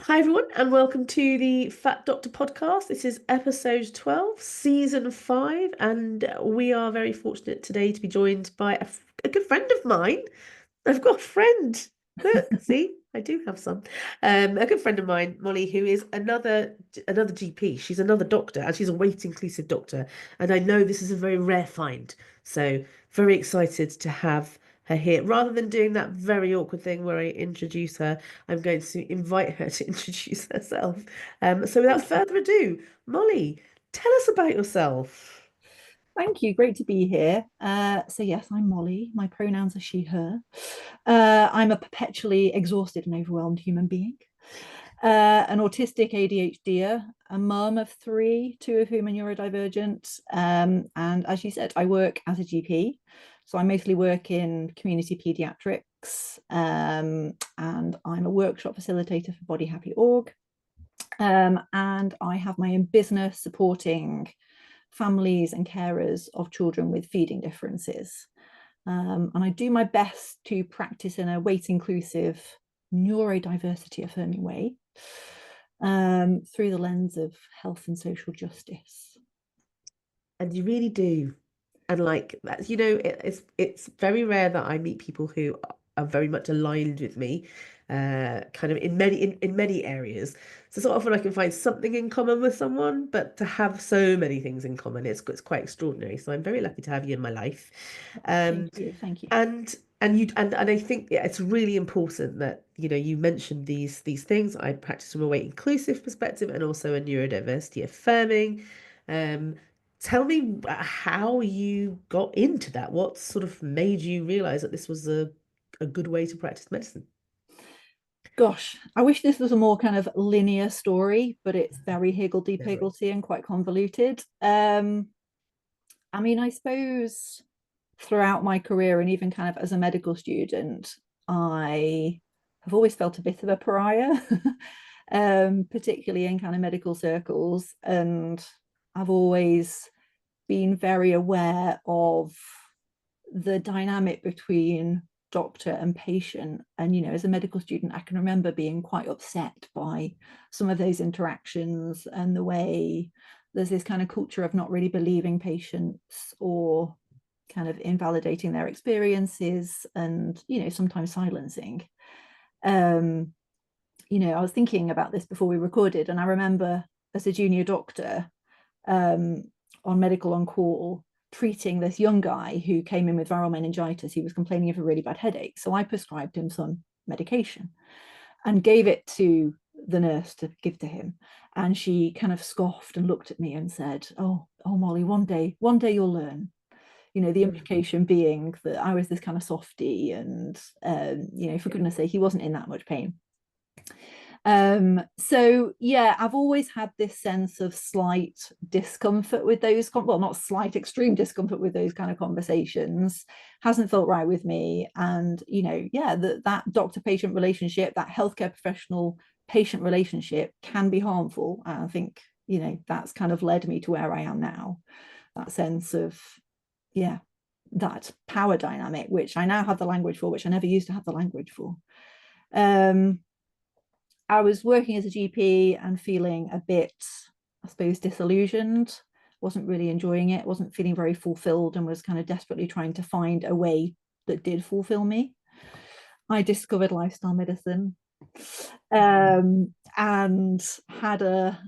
Hi, everyone, and welcome to the Fat Doctor podcast. This is episode 12, season 5, and we are very fortunate today to be joined by a good friend of mine. I've got a friend. Look, see, I do have some. A good friend of mine, Molly, who is another GP. She's another doctor, and she's a weight inclusive doctor. And I know this is a very rare find, so very excited to have her here. Rather than doing that very awkward thing where I introduce her, I'm going to invite her to introduce herself. So without further ado, Molly, tell us about yourself. Thank you. Great to be here. So, yes, I'm Molly. My pronouns are she, her. I'm a perpetually exhausted and overwhelmed human being, an autistic ADHDer, a mum of three, two of whom are neurodivergent. And as you said, I work as a GP. So, I mostly work in community pediatrics, and I'm a workshop facilitator for Body Happy Org. And I have my own business supporting families and carers of children with feeding differences. And I do my best to practice in a weight inclusive, neurodiversity affirming way through the lens of health and social justice. And you really do. And like that, it's very rare that I meet people who are very much aligned with me, kind of in many areas. So sort of when I can find something in common with someone, but to have so many things in common, it's quite extraordinary. So I'm very lucky to have you in my life. Thank Um, you. Thank you. and I think it's really important that you mentioned these things. I practice from a weight inclusive perspective and also a neurodiversity affirming. Um, Tell me how you got into that. What sort of made you realize that this was a good way to practice medicine? Gosh, I wish this was a more kind of linear story, but it's very Never. higgledy-piggledy and quite convoluted. I mean, I suppose throughout my career and even kind of as a medical student, I have always felt a bit of a pariah, particularly in kind of medical circles. And I've always been very aware of the dynamic between doctor and patient. And, as a medical student, I can remember being quite upset by some of those interactions and the way there's this kind of culture of not really believing patients or kind of invalidating their experiences and sometimes silencing. um I was thinking about this before we recorded, and I remember as a junior doctor, um on medical on call, treating this young guy who came in with viral meningitis. He was complaining of a really bad headache, so I prescribed him some medication and gave it to the nurse to give to him. And she kind of scoffed and looked at me and said, oh Molly, one day you'll learn. The Mm. implication being that I was this kind of softy, and for Yeah. goodness sake, he wasn't in that much pain. So yeah, I've always had this sense of slight discomfort with those, well, not slight, extreme discomfort with those kind of conversations. Hasn't felt right with me. And yeah, that doctor patient relationship, that healthcare professional patient relationship can be harmful. And I think that's kind of led me to where I am now. That sense of, yeah, that power dynamic, which I now have the language for, which I never used to have the language for. um I was working as a GP and feeling a bit, I suppose, disillusioned. Wasn't really enjoying it, wasn't feeling very fulfilled, and was kind of desperately trying to find a way that did fulfill me. I discovered lifestyle medicine, and had a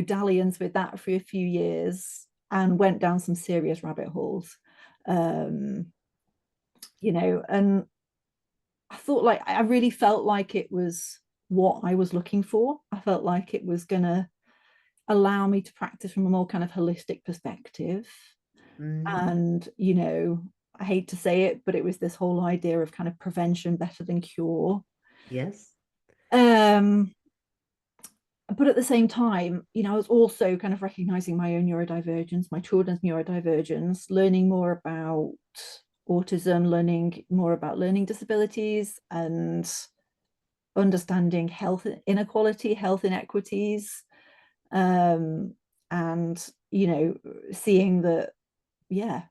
dalliance with that for a few years, and went down some serious rabbit holes. Um, and I thought, like, I really felt like it was what I was looking for. I felt like it was going to allow me to practice from a more kind of holistic perspective. Mm. And, I hate to say it, but it was this whole idea of kind of prevention better than cure. Yes. Um, but at the same time, I was also kind of recognizing my own neurodivergence, my children's neurodivergence, learning more about autism, learning more about learning disabilities, and understanding health inequality, health inequities, um, and seeing that, yeah,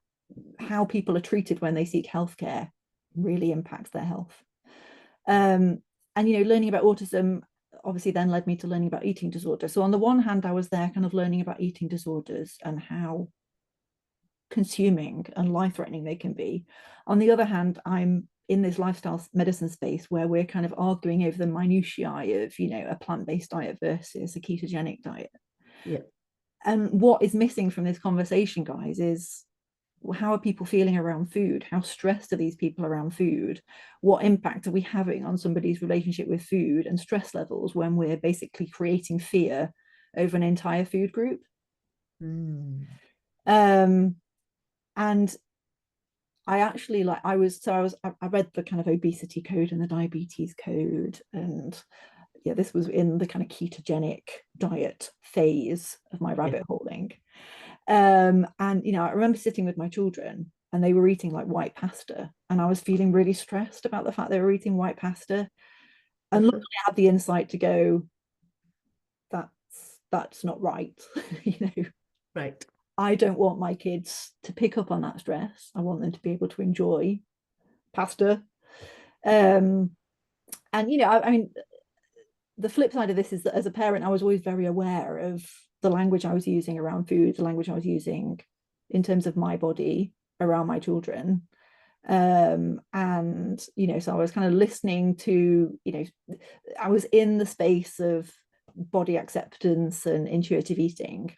how people are treated when they seek healthcare really impacts their health. Um, and learning about autism obviously then led me to learning about eating disorders. So on the one hand, I was there kind of learning about eating disorders and how consuming and life-threatening they can be. On the other hand, I'm in this lifestyle medicine space where we're kind of arguing over the minutiae of, a plant-based diet versus a ketogenic diet. Yeah. And what is missing from this conversation, guys, is how are people feeling around food? How stressed are these people around food? What impact are we having on somebody's relationship with food and stress levels when we're basically creating fear over an entire food group? Mm. Um, and I actually I read the kind of obesity code and the diabetes code, and yeah, this was in the kind of ketogenic diet phase of my Yeah. rabbit holing. And I remember sitting with my children and they were eating like white pasta, and I was feeling really stressed about the fact they were eating white pasta. And luckily, Uh-huh. I had the insight to go, that's not right. you know, Right. I don't want my kids to pick up on that stress. I want them to be able to enjoy pasta. Um, and I mean, the flip side of this is that as a parent, I was always very aware of the language I was using around food, the language I was using in terms of my body around my children. And so I was kind of listening to, I was in the space of body acceptance and intuitive eating.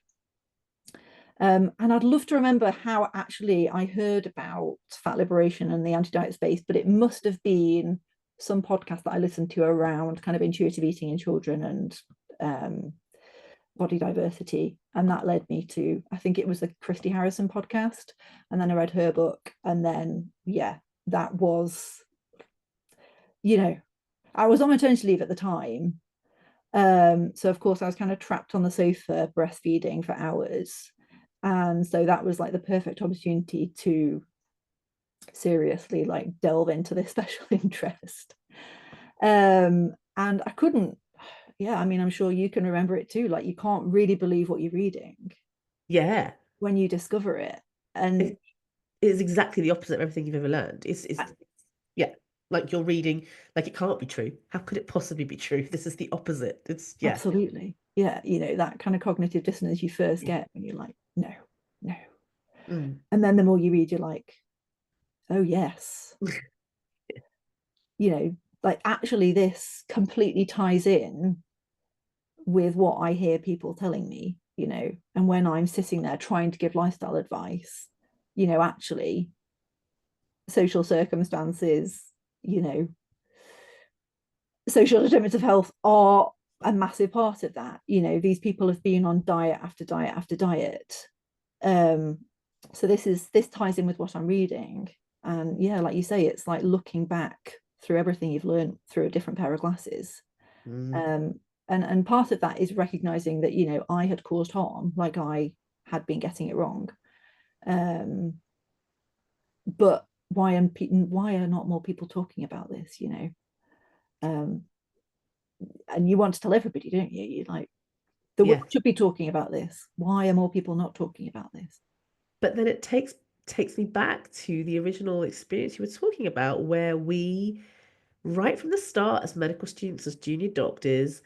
And I'd love to remember how actually I heard about fat liberation and the anti-diet space, but it must have been some podcast that I listened to around kind of intuitive eating in children and body diversity. And that led me to, I think it was the Christy Harrison podcast. And then I read her book. And then, yeah, that was, I was on maternity leave at the time. So of course I was kind of trapped on the sofa breastfeeding for hours. And so that was like the perfect opportunity to seriously like delve into this special interest. And I couldn't, yeah, I mean, I'm sure you can remember it too. Like you can't really believe what you're reading Yeah. when you discover it. And It is exactly the opposite of everything you've ever learned. Yeah, like you're reading, like it can't be true. How could it possibly be true? This is the opposite. It's, yeah. absolutely, yeah, that kind of cognitive dissonance you first get when you're like, no, no. Mm. And then the more you read, you're like, oh yes, like actually this completely ties in with what I hear people telling me, and when I'm sitting there trying to give lifestyle advice, actually social circumstances, you know, social determinants of health are a massive part of that. These people have been on diet after diet after diet. Um, so this ties in with what I'm reading. And yeah, like you say, it's like looking back through everything you've learned through a different pair of glasses. Mm. And part of that is recognizing that I had caused harm, like I had been getting it wrong. But why are not more people talking about this? Um, and you want to tell everybody, don't you? You like the world Yeah. should be talking about this. Why are more people not talking about this? But then it takes me back to the original experience you were talking about, where we, right from the start, as medical students, as junior doctors,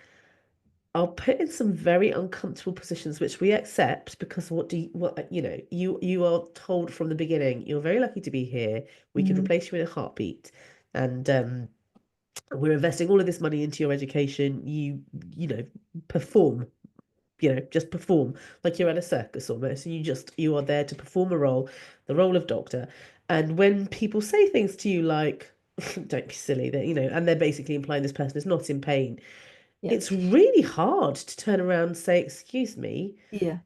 are put in some very uncomfortable positions, which we accept because you are told from the beginning, you're very lucky to be here. We could Mm, replace you in a heartbeat, and we're investing all of this money into your education. You perform. Just perform like you're at a circus almost. You are there to perform a role, the role of doctor. And when people say things to you like, "Don't be silly," and they're basically implying this person is not in pain, yeah, it's really hard to turn around and say, "Excuse me, yeah,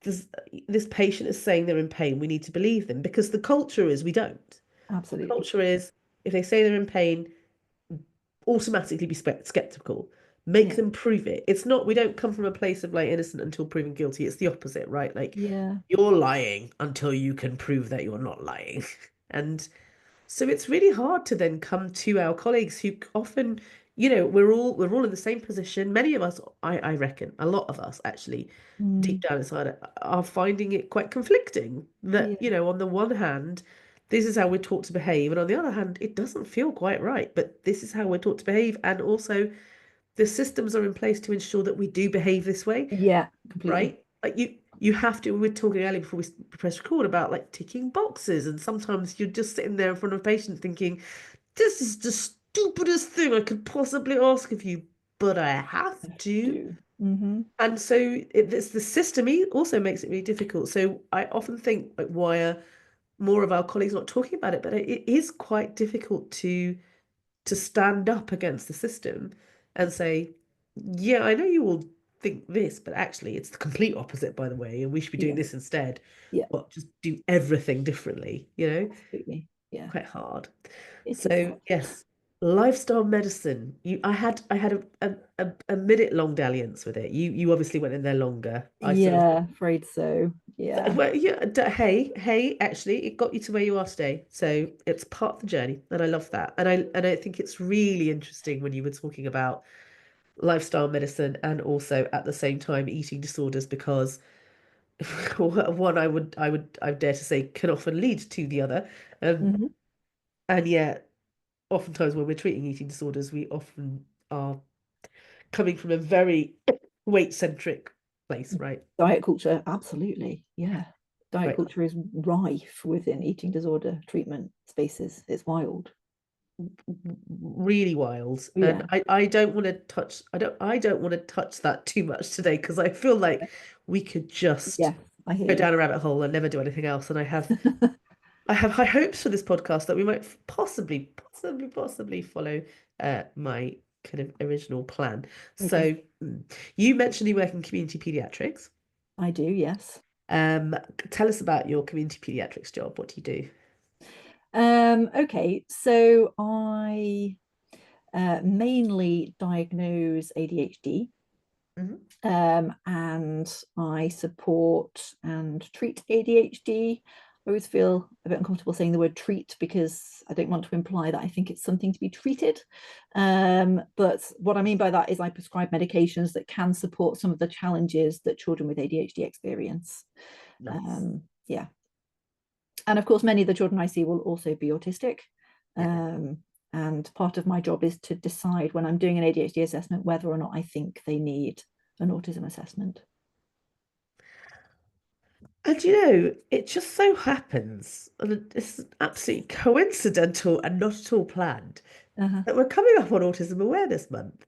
this this patient is saying they're in pain. We need to believe them," because the culture is we don't. The absolutely. culture is if they say they're in pain, automatically be skeptical. Make Yeah, them prove it. It's not, we don't come from a place of like innocent until proven guilty. It's the opposite, right? Like yeah, you're lying until you can prove that you're not lying. And so it's really hard to then come to our colleagues who often, we're all in the same position. Many of us, I reckon, a lot of us actually, deep mm, down inside are finding it quite conflicting that, yeah, on the one hand, this is how we're taught to behave, and on the other hand, it doesn't feel quite right, but this is how we're taught to behave. And also the systems are in place to ensure that we do behave this way, Yeah, completely. right? Like you have to. We were talking earlier before we press record about like ticking boxes, and sometimes you're just sitting there in front of a patient thinking, "This is the stupidest thing I could possibly ask of you, but I have to." Do. Mm-hmm. And so it's the system also makes it really difficult. So I often think like, why are more of our colleagues not talking about it? But it is quite difficult to stand up against the system and say, yeah, I know you all think this, but actually it's the complete opposite, by the way, and we should be doing Yeah. this instead. Yeah, Well, just do everything differently, absolutely. Yeah. quite hard. It is So hard. yes, lifestyle medicine. I had a minute long dalliance with it. You obviously went in there longer. I sort of Yeah, afraid so. Yeah. well, yeah, hey, actually, it got you to where you are today. So it's part of the journey, and I love that. And I think it's really interesting when you were talking about lifestyle medicine and also at the same time eating disorders because one I dare to say can often lead to the other. Um, Hmm. and yet oftentimes when we're treating eating disorders, we often are coming from a very weight-centric place, right? Diet culture, absolutely. Yeah. Diet Right. culture is rife within eating disorder treatment spaces. It's wild. Really wild. And Yeah. I don't want to touch I don't want to touch that too much today because I feel like we could just Yes, I hear go you. down a rabbit hole and never do anything else. And I have high hopes for this podcast that we might possibly follow my kind of original plan. Okay. So you mentioned you work in community pediatrics. I do, yes. Um, Tell us about your community pediatrics job. What do you do? Okay, so I mainly diagnose ADHD, Mhm. and I support and treat ADHD. I always feel a bit uncomfortable saying the word treat because I don't want to imply that I think it's something to be treated. But what I mean by that is I prescribe medications that can support some of the challenges that children with ADHD experience. Nice. Yeah. And of course, many of the children I see will also be autistic. Yeah. Um, and part of my job is to decide when I'm doing an ADHD assessment whether or not I think they need an autism assessment. And it just so happens, and it's absolutely coincidental and not at all planned, Uh-huh. that we're coming up on Autism Awareness Month.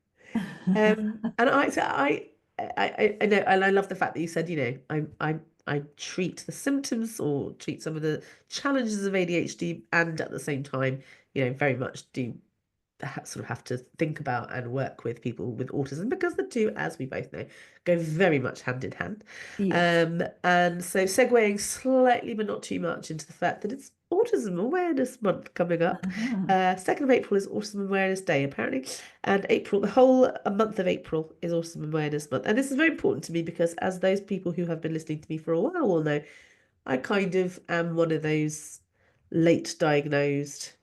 And I know, and I love the fact that you said, I treat the symptoms or treat some of the challenges of ADHD, and at the same time, very much do sort of have to think about and work with people with autism because the two, as we both know, go very much hand in hand. Yes. And so segueing slightly, but not too much, into the fact that it's Autism Awareness Month coming up. Uh-huh. 2nd of April is Autism Awareness Day, apparently, and April, the whole month of April is Autism Awareness Month. And this is very important to me because, as those people who have been listening to me for a while will know, I kind of am one of those late diagnosed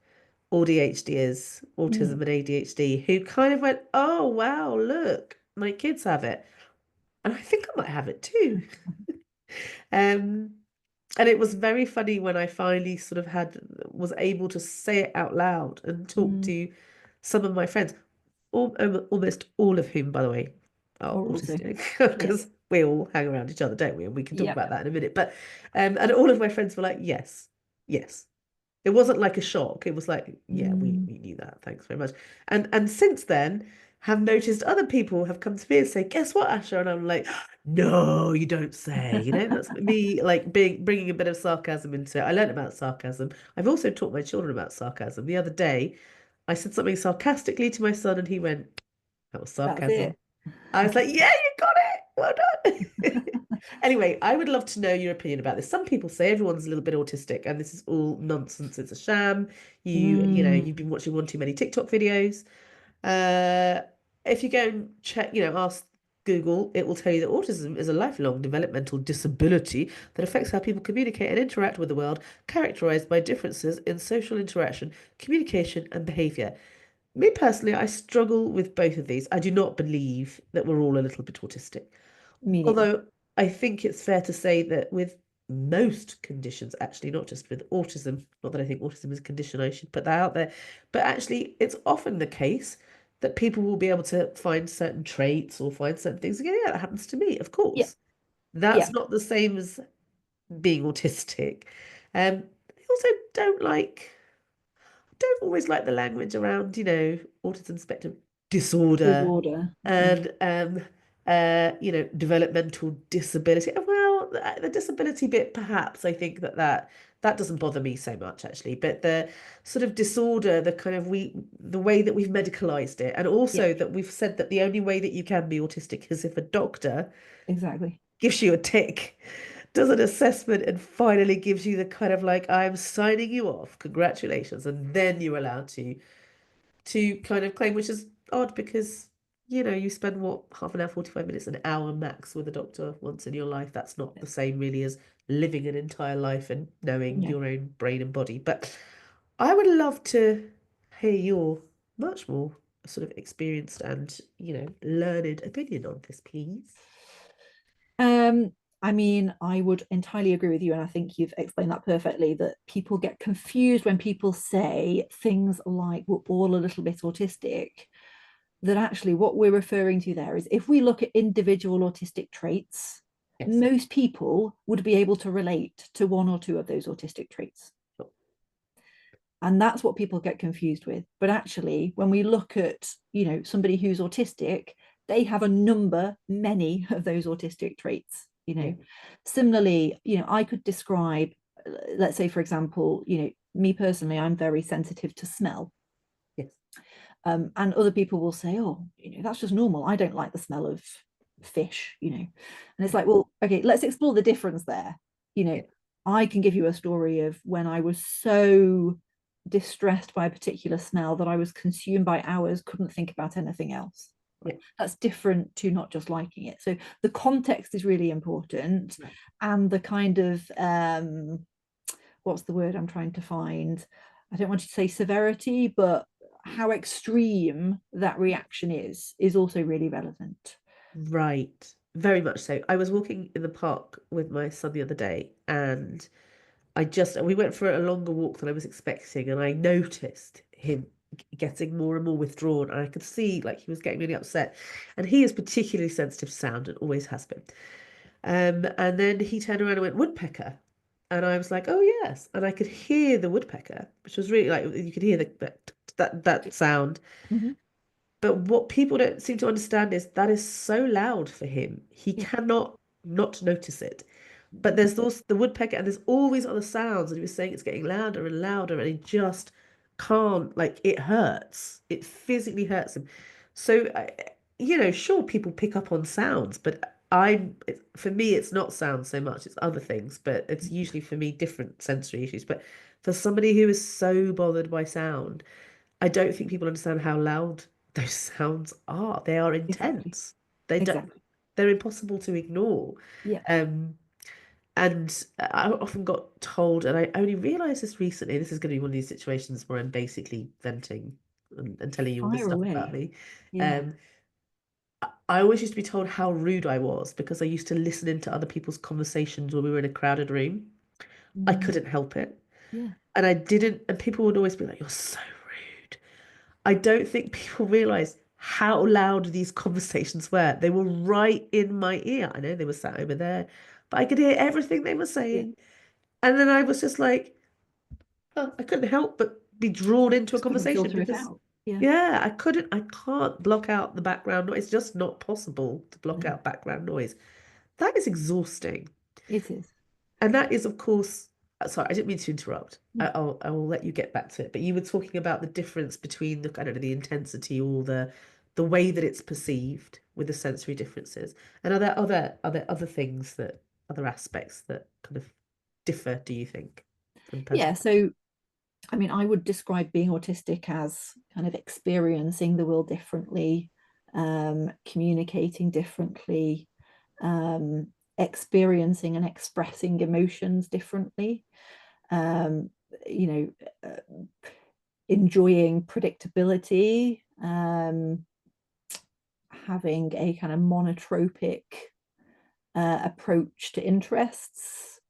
ADHDers, autism Mm. and ADHD, who kind of went, oh, wow, look, my kids have it. And I think I might have it too. Um, and it was very funny when I finally sort of was able to say it out loud and talk Mm. to some of my friends, almost all of whom, by the way, are Or also, autistic, yeah. because we all hang around each other, don't we? And we can talk Yeah. about that in a minute. But and all of my friends were like, yes, yes. It wasn't like a shock. It was like, yeah, we Mm. we knew that. Thanks very much. And since then, have noticed other people have come to me and say, "Guess what, Asha?" And I'm like, "No, you don't say." That's me like bringing a bit of sarcasm into it. I learned about sarcasm. I've also taught my children about sarcasm. The other day, I said something sarcastically to my son, and he went, "That was That's it. sarcasm." I was like, "Yeah, you got it. Well done." Anyway, I would love to know your opinion about this. Some people say everyone's a little bit autistic, and this is all nonsense. It's a sham. You've Mm. been watching one too many TikTok videos. Uh, if you go and check, ask Google, it will tell you that autism is a lifelong developmental disability that affects how people communicate and interact with the world, characterized by differences in social interaction, communication, and behavior. Me personally, I struggle with both of these. I do not believe that we're all a little bit autistic. Me neither. Although I think it's fair to say that with most conditions, actually, not just with autism, not that I think autism is a condition, I should put that out there, but actually, it's often the case that people will be able to find certain traits or find certain things and go, yeah, that happens to me, of Yeah. course. That's Yeah. not the same as being autistic. I also don't always like the language around, autism spectrum disorder Disorder. Yeah. and developmental disability. Well, the disability bit, perhaps I think that doesn't bother me so much actually, but the sort of disorder, the way that we've medicalized it, and Yeah. also that we've said that the only way that you can be autistic is if a doctor Exactly. gives you a tick, does an assessment, and finally gives you the kind of like, I'm signing you off, congratulations, and then you're allowed to kind of claim, which is odd because you spend what, half an hour, 45 minutes, an hour max with a doctor once in your life. That's not the same really as living an entire life and knowing Yeah. your own brain and body. But I would love to hear your much more sort of experienced and learned opinion on this, please. Um, I mean, I would entirely agree with you, and I think you've explained that perfectly, that people get confused when people say things like we're all a little bit autistic, that actually what we're referring to there is if we look at individual autistic traits, Yes. most people would be able to relate to one or two of those autistic traits. Sure. And that's what people get confused with. But actually, when we look at, somebody who's autistic, they have a number, many of those autistic traits. Yeah. Similarly, I could describe, let's say, for example, me personally, I'm very sensitive to smell. Yes. And other people will say, oh, that's just normal. I don't like the smell of fish, And it's like, well, okay, let's explore the difference there. Yeah. I can give you a story of when I was so distressed by a particular smell that I was consumed by hours, couldn't think about anything else. Yeah. That's different to not just liking it. So the context is really important, Right. and the kind of what's the word I'm trying to find? I don't want to say severity, but how extreme that reaction is also really relevant. Right. Very much so. I was walking in the park with my son the other day, and we went for a longer walk than I was expecting, and I noticed him getting more and more withdrawn, and I could see like he was getting really upset. And he is particularly sensitive to sound and always has been. And then he turned around and went, woodpecker. And I was like, oh yes. And I could hear the woodpecker, which was really like you could hear that sound. Mhm. But what people don't seem to understand is that is so loud for him. He Yeah. cannot not notice it. But there's also the woodpecker and there's all these other sounds. And he was saying it's getting louder and louder, and he just can't, like, it hurts. It physically hurts him. So, sure, people pick up on sounds, but for me, it's not sound so much, it's other things, but it's usually for me different sensory issues. But for somebody who is so bothered by sound, I don't think people understand how loud those sounds are. They are Exactly. intense. They don't, Exactly. they're impossible to ignore. Yeah. Um, and I often got told, and I only realized this recently, this is going to be one of these situations where I'm basically venting and telling you all this Fire stuff about away. me. Yeah. Um, I always used to be told how rude I was because I used to listen into other people's conversations when we were in a crowded room. I Mm, couldn't help it. yeah. And I didn't, and people would always be like, you're so rude. I don't think people realize how loud these conversations were. They were right in my ear. I know they were sat over there, but I could hear everything they were Yeah. saying. And then I was just like, oh, I couldn't help but be drawn into a Just couldn't conversation filter it because, out. Yeah. yeah, I can't block out the background noise. It's just not possible to block No, out background noise. That is exhausting. it is. And that is, of course, sorry, I didn't mean to interrupt. No. I will let you get back to it. But you were talking about the difference between I don't know, the intensity or the way that it's perceived with the sensory differences. And are there other things other aspects that kind of differ, do you think, from person? Yeah. So, I mean, I would describe being autistic as kind of experiencing the world differently, communicating differently, um, experiencing and expressing emotions differently, um, you know, enjoying predictability, having a kind of monotropic approach to interests.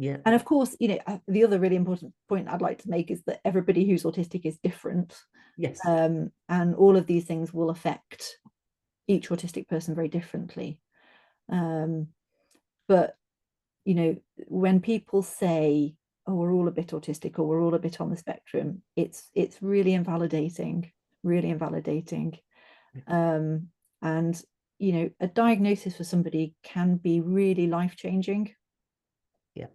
Yeah. And of course, the other really important point I'd like to make is that everybody who's autistic is different. Yes. And all of these things will affect each autistic person very differently. Um, but when people say, "Oh, we're all a bit autistic," or "We're all a bit on the spectrum," it's really invalidating, really invalidating. Um, and a diagnosis for somebody can be really life-changing. Yeah.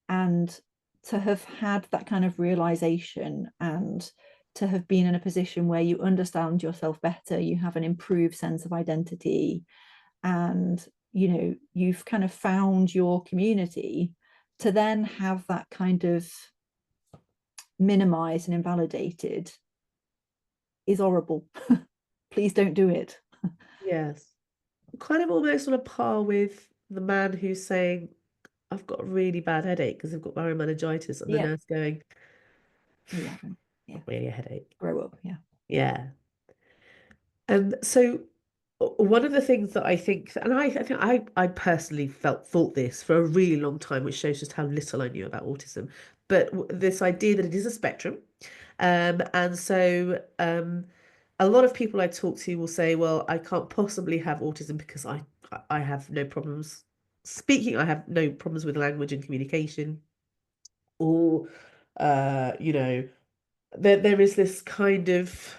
And to have had that kind of realization, and to have been in a position where you understand yourself better, you have an improved sense of identity, and you've kind of found your community, to then have that kind of minimized and invalidated is horrible. Please don't do it. Yes. Kind of almost on a par with the man who's saying, I've got a really bad headache because I've got meningitis, and the Yeah, nurse going, you haven't. Yeah, not really a headache. grow up. Yeah. Yeah. So one of the things that I think, and I think I personally thought this for a really long time, which shows just how little I knew about autism, but this idea that it is a spectrum. And so a lot of people I talk to will say, well, I can't possibly have autism because I have no problems speaking, I have no problems with language and communication, or you know, there is this kind of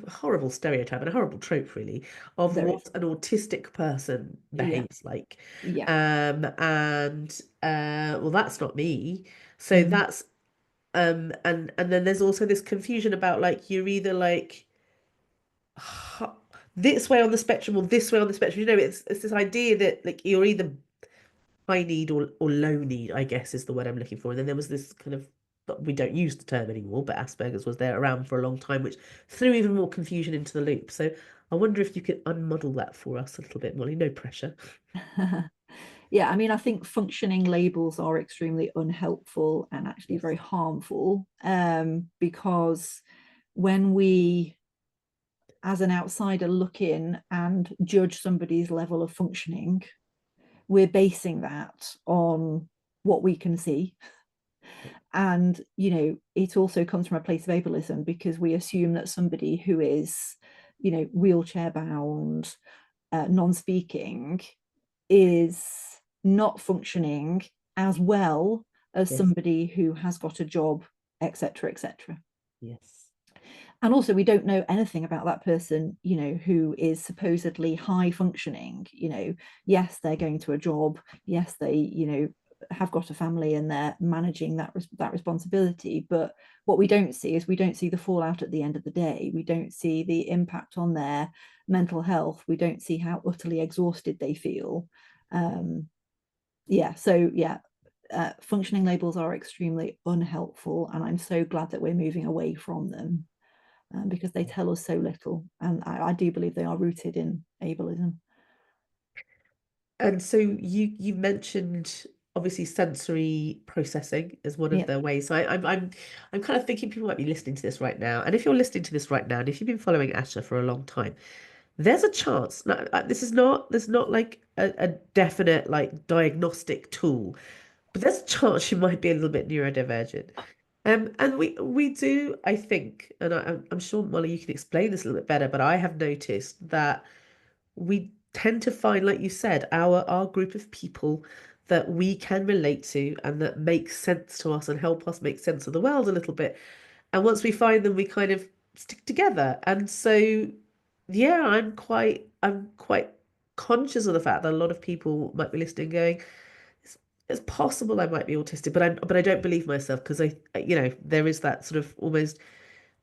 horrible stereotype and a horrible trope, really, of There what is. an autistic person Yeah. behaves like. Yeah. And well, that's not me. So Mm. that's and then there's also this confusion about like you're either like this way on the spectrum or this way on the spectrum. It's this idea that like you're either high need or low need, I guess is the word I'm looking for. And then there was this kind of, we don't use the term anymore, but Asperger's was there around for a long time, which threw even more confusion into the loop. So I wonder if you could unmuddle that for us a little bit, Molly. No pressure. Yeah, I mean, I think functioning labels are extremely unhelpful and actually Yes. very harmful, because when we, as an outsider, look in and judge somebody's level of functioning, we're basing that on what we can see. And it also comes from a place of ableism, because we assume that somebody who is wheelchair bound, non-speaking, is not functioning as well as Yes. somebody who has got a job, etc., etc. Yes. And also, we don't know anything about that person, who is supposedly high functioning. Yes, they're going to a job. Yes, they, have got a family and they're managing that responsibility. But what we don't see is, we don't see the fallout at the end of the day. We don't see the impact on their mental health. We don't see how utterly exhausted they feel. Yeah, so yeah, functioning labels are extremely unhelpful, and I'm so glad that we're moving away from them, because they tell us so little, and I do believe they are rooted in ableism. And so you mentioned obviously sensory processing as one of Yeah. the ways. So I'm kind of thinking people might be listening to this right now. And if you're listening to this right now, and if you've been following Asha for a long time, there's a chance. Now, there's not like a definite like diagnostic tool, but there's a chance you might be a little bit neurodivergent. And we do, I think, and I'm sure Molly, you can explain this a little bit better, but I have noticed that we tend to find, like you said, our group of people that we can relate to and that make sense to us and help us make sense of the world a little bit. And once we find them, we kind of stick together. And so, yeah, I'm quite conscious of the fact that a lot of people might be listening, going, it's possible I might be autistic, but I don't believe myself because there is that sort of almost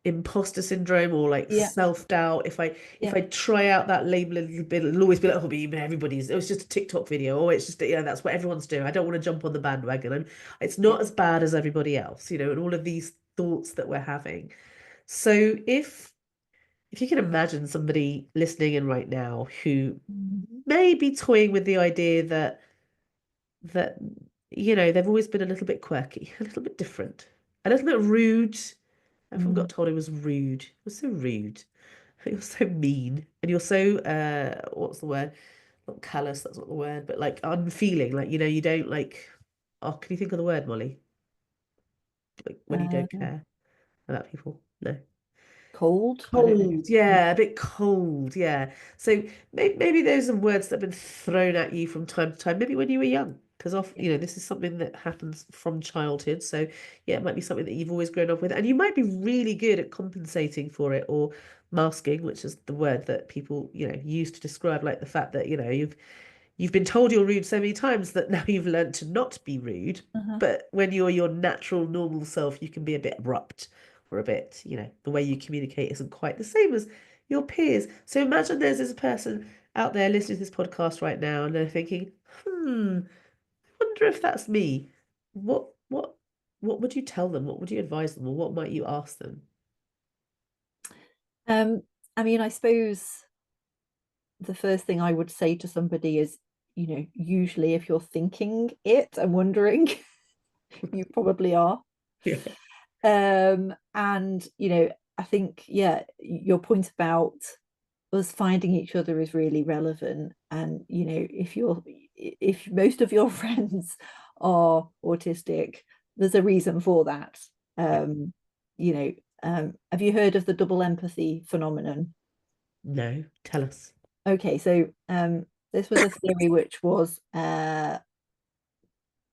imposter syndrome or like Yeah. self-doubt. If Yeah. I try out that label a little bit, it'll always be like, oh, but everybody's, it was just a TikTok video, or it's just that's what everyone's doing. I don't want to jump on the bandwagon. It's Yeah. not as bad as everybody else, and all of these thoughts that we're having. So if you can imagine somebody listening in right now who may be toying with the idea that they've always been a little bit quirky, a little bit different, a little bit rude. Everyone got Mm. told it was rude. It was so rude. You're so mean. And you're so what's the word? Not callous, that's not the word, but like unfeeling. Like, you don't like, oh, can you think of the word, Molly? Like when you Uh, don't care about people. No. cold. I don't know. Cold, yeah, a bit cold, yeah. So maybe those are words that have been thrown at you from time to time, maybe when you were young, because this is something that happens from childhood. So yeah, it might be something that you've always grown up with, and you might be really good at compensating for it or masking, which is the word that people, use to describe like the fact that, you've been told you're rude so many times that now you've learned to not be rude. Uh-huh. But when you're your natural, normal self, you can be a bit abrupt or a bit, the way you communicate isn't quite the same as your peers. So imagine there's this person out there listening to this podcast right now and they're thinking, I wonder if that's me. What would you tell them? What would you advise them? Or what might you ask them? Um, I mean, I suppose the first thing I would say to somebody is, usually if you're thinking it and wondering, you probably are. Yeah. And I think, yeah, your point about us finding each other is really relevant. And if most of your friends are autistic, there's a reason for that. Yeah. You know, have you heard of the double empathy phenomenon? No, tell us. Okay, so this was a theory which was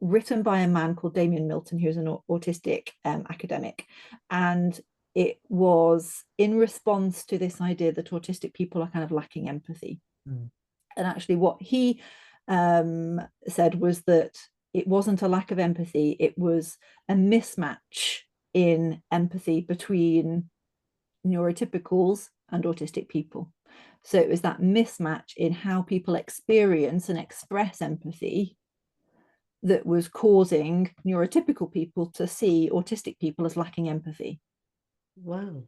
written by a man called Damien Milton, who's an autistic academic. And it was in response to this idea that autistic people are kind of lacking empathy. Mm. And actually, what he said was that it wasn't a lack of empathy, it was a mismatch in empathy between neurotypicals and autistic people. So it was that mismatch in how people experience and express empathy that was causing neurotypical people to see autistic people as lacking empathy. Wow.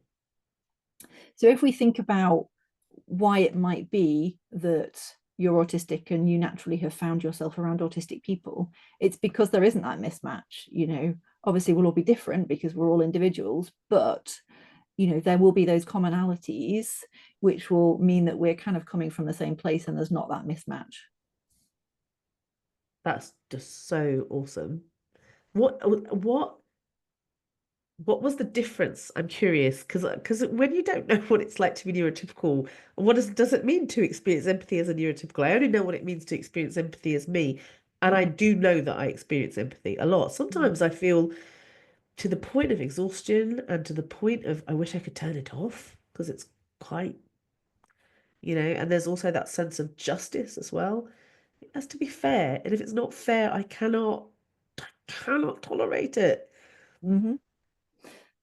So if we think about why it might be that you're autistic and you naturally have found yourself around autistic people, it's because there isn't that mismatch. Obviously we'll all be different because we're all individuals, but there will be those commonalities which will mean that we're kind of coming from the same place and there's not that mismatch. That's just so awesome. What what was the difference? I'm curious because when you don't know what it's like to be neurotypical, what does it mean to experience empathy as a neurotypical? I only know what it means to experience empathy as me, and I Mm-hmm. do know that I experience empathy a lot. Mm-hmm. Sometimes I feel to the point of exhaustion and to the point of I wish I could turn it off because it's quite, and there's also that sense of justice as well. It has to be fair, and if it's not fair, I cannot tolerate it. Mm-hmm.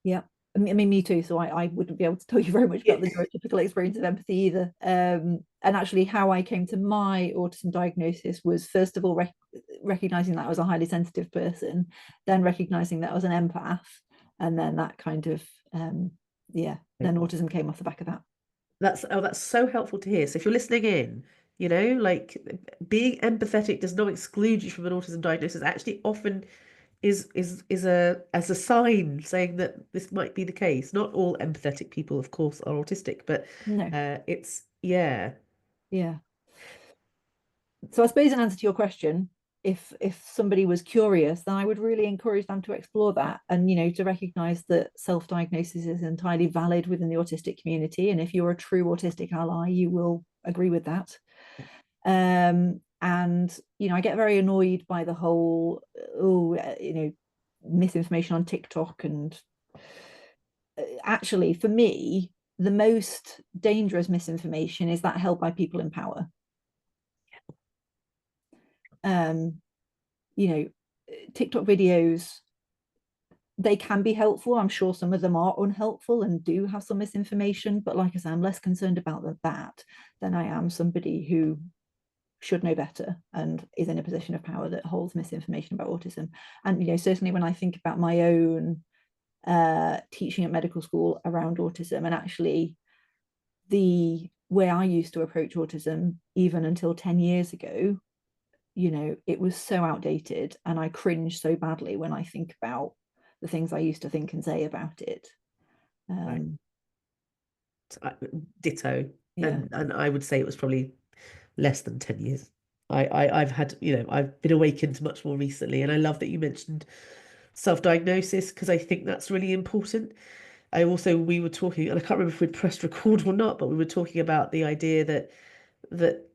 Yeah. I mean, me too. So I wouldn't be able to tell you very much Yeah. about the neurotypical experience of empathy either. And actually, how I came to my autism diagnosis was first of all recognizing that I was a highly sensitive person, then recognizing that I was an empath, and then that kind of yeah, then autism came off the back of that. That's so helpful to hear. So if you're listening in, like being empathetic does not exclude you from an autism diagnosis. Actually, often is a as a sign saying that this might be the case. Not all empathetic people, of course, are autistic, but No, it's yeah, yeah. So I suppose in answer to your question, if somebody was curious, then I would really encourage them to explore that and to recognize that self-diagnosis is entirely valid within the autistic community. And if you're a true autistic ally, you will agree with that. And I get very annoyed by the whole misinformation on TikTok. And actually, for me, the most dangerous misinformation is that held by people in power. um you know TikTok videos, they can be helpful. I'm sure some of them are unhelpful and do have some misinformation, but like I said, I'm less concerned about that than I am somebody who should know better and is in a position of power that holds misinformation about autism. And certainly when I think about my own teaching at medical school around autism, and actually the way I used to approach autism even until 10 years ago, it was so outdated, and I cringe so badly when I think about the things I used to think and say about it. right. um Ditto. yeah. And I would say it was probably less than 10 years. I've had, I've been awakened much more recently, and I love that you mentioned self-diagnosis because I think that's really important. we were talking, and I can't remember if we'd pressed record or not, but we were talking about the idea that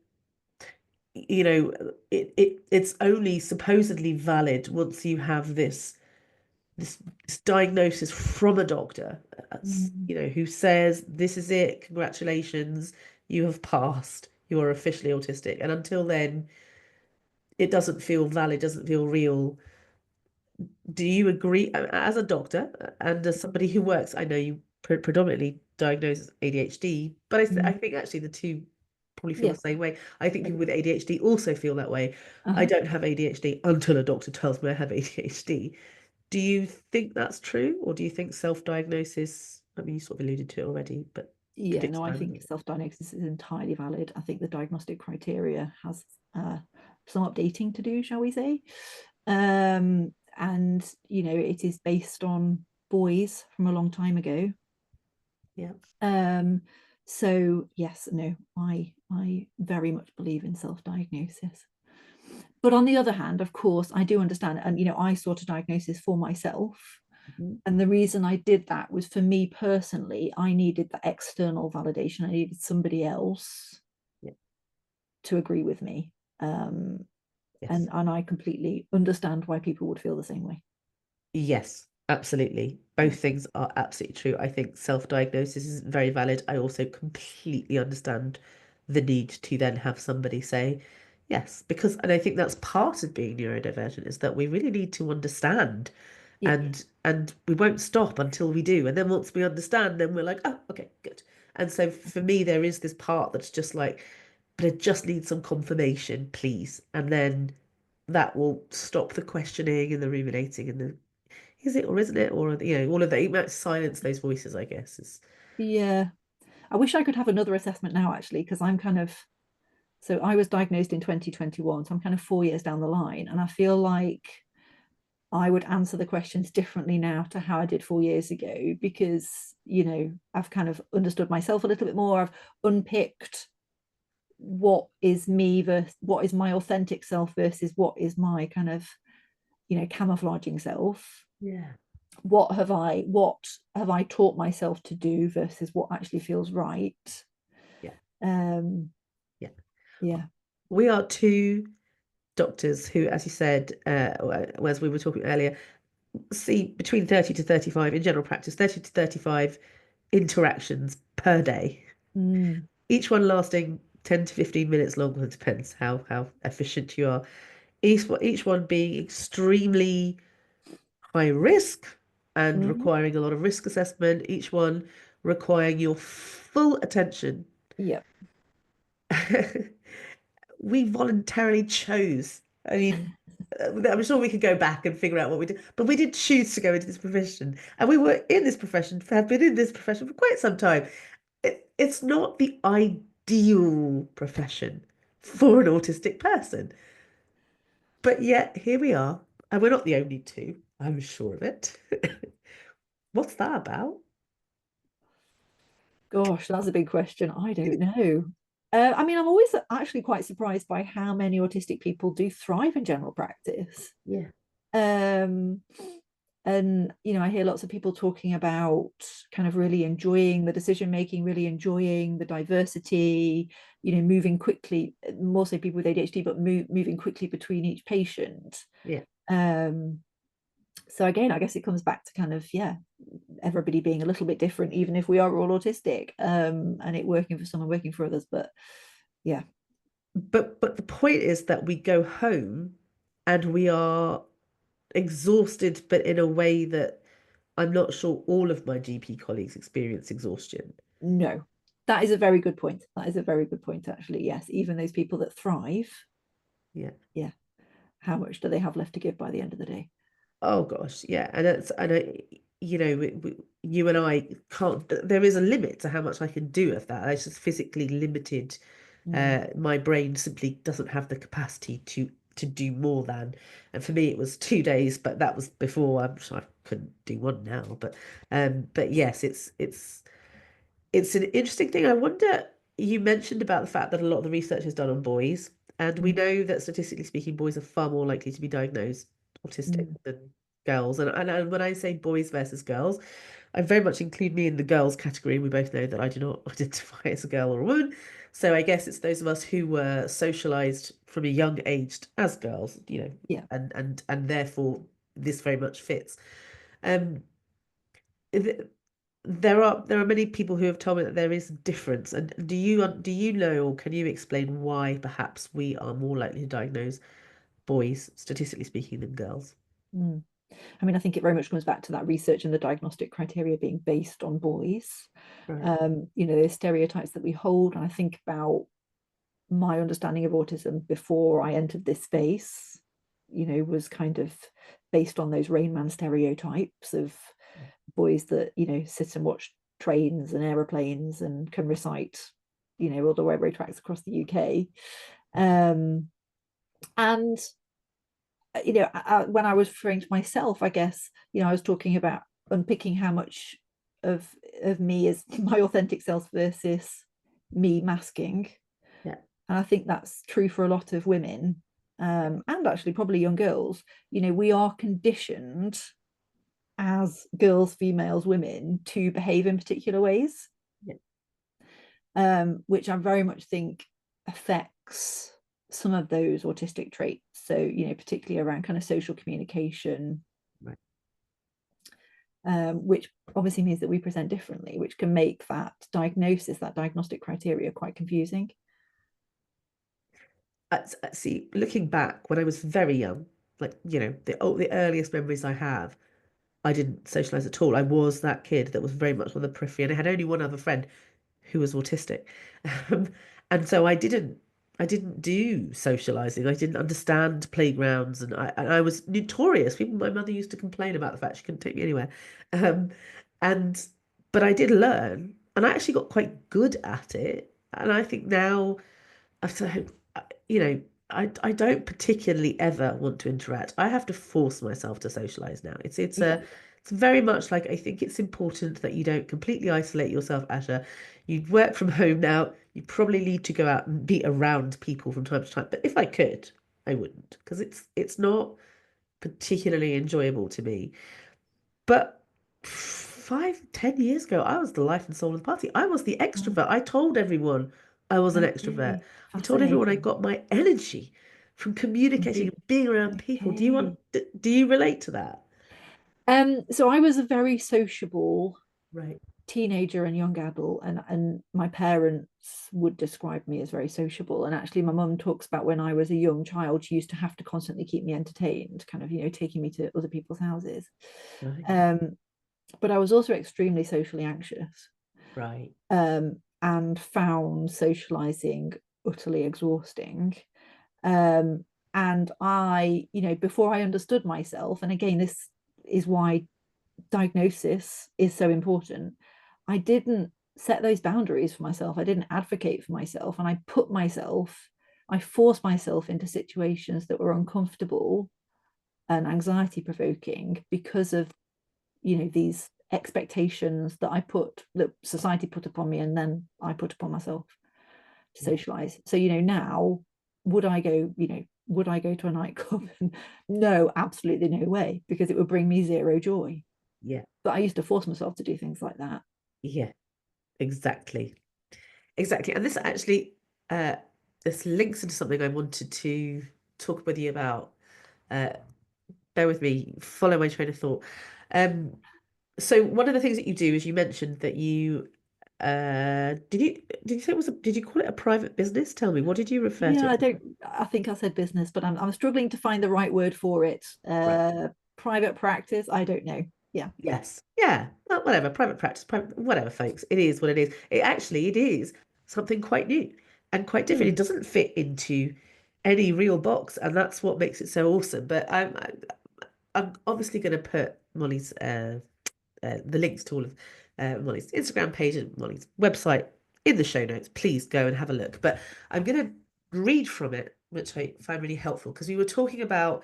you know it's only supposedly valid once you have this diagnosis from a doctor, Mm. who says this is it, congratulations, you have passed, you are officially autistic. And until then, it doesn't feel valid, doesn't feel real. Do you agree, as a doctor and as somebody who works, I know you predominantly diagnose ADHD, but I Mm. think actually the two probably feel the Yeah, same way. I think people with agree. ADHD also feel that way. I Uh-huh. don't have ADHD until a doctor tells me I have ADHD. Do you think that's true, or do you think self-diagnosis, I mean, you sort of alluded to it already, but could Yeah, no, I expand on think it? self-diagnosis is entirely valid. I think the diagnostic criteria has some updating to do, shall we say. And, it is based on boys from a long time ago. Yeah. Um, so yes, no, I very much believe in self-diagnosis. But on the other hand, of course, I do understand, and I sought a diagnosis for myself. Mhm. And the reason I did that was for me personally, I needed the external validation. I needed somebody else Yeah. to agree with me. Um, Yes. and I completely understand why people would feel the same way. Yes, absolutely. Yeah. Both things are absolutely true. I think self-diagnosis is very valid. I also completely understand the need to then have somebody say, yes, because, and I think that's part of being neurodivergent is that we really need to understand, Yeah. and we won't stop until we do. And then once we understand, then we're like, oh, okay, good. And so for me, there is this part that's just like, but I just need some confirmation, please. And then that will stop the questioning and the ruminating and the is it or isn't it? Or, all of that. You might silence those voices, I guess. Is Yeah. I wish I could have another assessment now, actually, because I'm kind of, so I was diagnosed in 2021. So I'm kind of 4 years down the line. And I feel like I would answer the questions differently now to how I did 4 years ago because, I've kind of understood myself a little bit more. I've unpicked what is me versus what is my authentic self versus what is my kind of, camouflaging self. Yeah. What have I taught myself to do versus what actually feels right. Yeah. um Yeah. yeah. We are two doctors who, as you said, as we were talking earlier, see between 30 to 35 in general practice, 30 to 35 interactions per day, Mm. each one lasting 10 to 15 minutes longer. It depends how efficient you are. Each one being extremely high risk and Mm-hmm. requiring a lot of risk assessment, each one requiring your full attention. Yeah. We voluntarily chose. I mean, I'm sure we could go back and figure out what we did, but we did choose to go into this profession, and we were in this profession, have been in this profession for quite some time. It's not the ideal profession for an autistic person, but yet here we are, and we're not the only two. I'm sure of it. What's that about? Gosh, that's a big question. I don't know. I mean, I'm always actually quite surprised by how many autistic people do thrive in general practice. Yeah, um and I hear lots of people talking about kind of really enjoying the decision making, really enjoying the diversity, moving quickly, more so people with ADHD, but moving quickly between each patient. yeah. um so again, I guess it comes back to kind of, yeah, everybody being a little bit different, even if we are all autistic, and it working for some and working for others. But yeah. But the point is that we go home and we are exhausted, but in a way that I'm not sure all of my GP colleagues experience exhaustion. No, that is a very good point. That is a very good point, actually. Yes, even those people that thrive, Yeah. yeah, how much do they have left to give by the end of the day? Oh gosh, yeah. You and I can't. There is a limit to how much I can do of that. It's just physically limited. Mm. My brain simply doesn't have the capacity to do more than. And for me, it was 2 days, but that was before. I'm sure I couldn't do one now. But yes, it's an interesting thing. I wonder, you mentioned about the fact that a lot of the research is done on boys, and we Mm. know that statistically speaking, boys are far more likely to be diagnosed autistic Mm. than girls, and when I say boys versus girls, I very much include me in the girls category. We both know that I do not identify as a girl or a woman. So I guess it's those of us who were socialized from a young age as girls, Yeah. and therefore this very much fits. Um, th- there are many people who have told me that there is a difference. And do you know, or can you explain why perhaps we are more likely to diagnose boys, statistically speaking, than girls? Mm. I mean, I think it very much comes back to that research and the diagnostic criteria being based on boys. Right. Those stereotypes that we hold. And I think about my understanding of autism before I entered this space, was kind of based on those Rain Man stereotypes of boys that, sit and watch trains and aeroplanes and can recite, all the railway tracks across the UK. And when I was referring to myself, I guess, I was talking about unpicking how much of me is my authentic self versus me masking. Yeah. And I think that's true for a lot of women, and actually probably young girls. We are conditioned as girls, females, women to behave in particular ways, Yeah. which I very much think affects some of those autistic traits. So, particularly around kind of social communication, Right. which obviously means that we present differently, which can make that diagnosis, that diagnostic criteria quite confusing. See, looking back when I was very young, like, the earliest memories I have, I didn't socialize at all. I was that kid that was very much on the periphery, and I had only one other friend who was autistic. Um, and so I didn't do socializing. I didn't understand playgrounds, and I was notorious. People, my mother used to complain about the fact she couldn't take me anywhere. Um, and but I did learn, and I actually got quite good at it. And I think now, so, you know, I don't particularly ever want to interact. I have to force myself to socialize now. Yeah. It's very much like, I think it's important that you don't completely isolate yourself, Asha. You work from home now. You probably need to go out and be around people from time to time. But if I could, I wouldn't, because it's not particularly enjoyable to me. But 5, 10 years ago, I was the life and soul of the party. I was the extrovert. I told everyone I was an extrovert. Okay. I told everyone I Fascinating. got my energy from communicating and being around people. Okay. Do you relate to that? So I was a very sociable Right. teenager and young adult, and my parents would describe me as very sociable. And actually, my mum talks about when I was a young child, she used to have to constantly keep me entertained, kind of, taking me to other people's houses. Right. Um, but I was also extremely socially anxious, Right. and found socializing utterly exhausting. Um, and before I understood myself, and again, this is why diagnosis is so important, I didn't set those boundaries for myself. I didn't advocate for myself. And I forced myself into situations that were uncomfortable and anxiety provoking because of, these expectations that society put upon me and then I put upon myself to Yeah. socialize. So, now would I go to a nightclub? No, absolutely no way, because it would bring me zero joy. Yeah. But I used to force myself to do things like that. Yeah. Exactly. Exactly. And uh, this links into something I wanted to talk with you about. Uh, Bear with me, follow my train of thought. Um, So one of the things that you do is you mentioned that you did you say did you call it a private business? Tell me, what did you refer to Yeah, it as? I think I said business, but I'm struggling to find the right word for it. Right. Private practice, I don't know. Yeah. Yes. Yeah. Well, whatever. Private practice, whatever, folks. It is what it is. It is something quite new and quite different. It Mm. doesn't fit into any real box, and that's what makes it so awesome. But I'm obviously going to put Molly's the links to all of Molly's Instagram page and Molly's website in the show notes. Please go and have a look. But I'm going to read from it, which I find really helpful, because we were talking about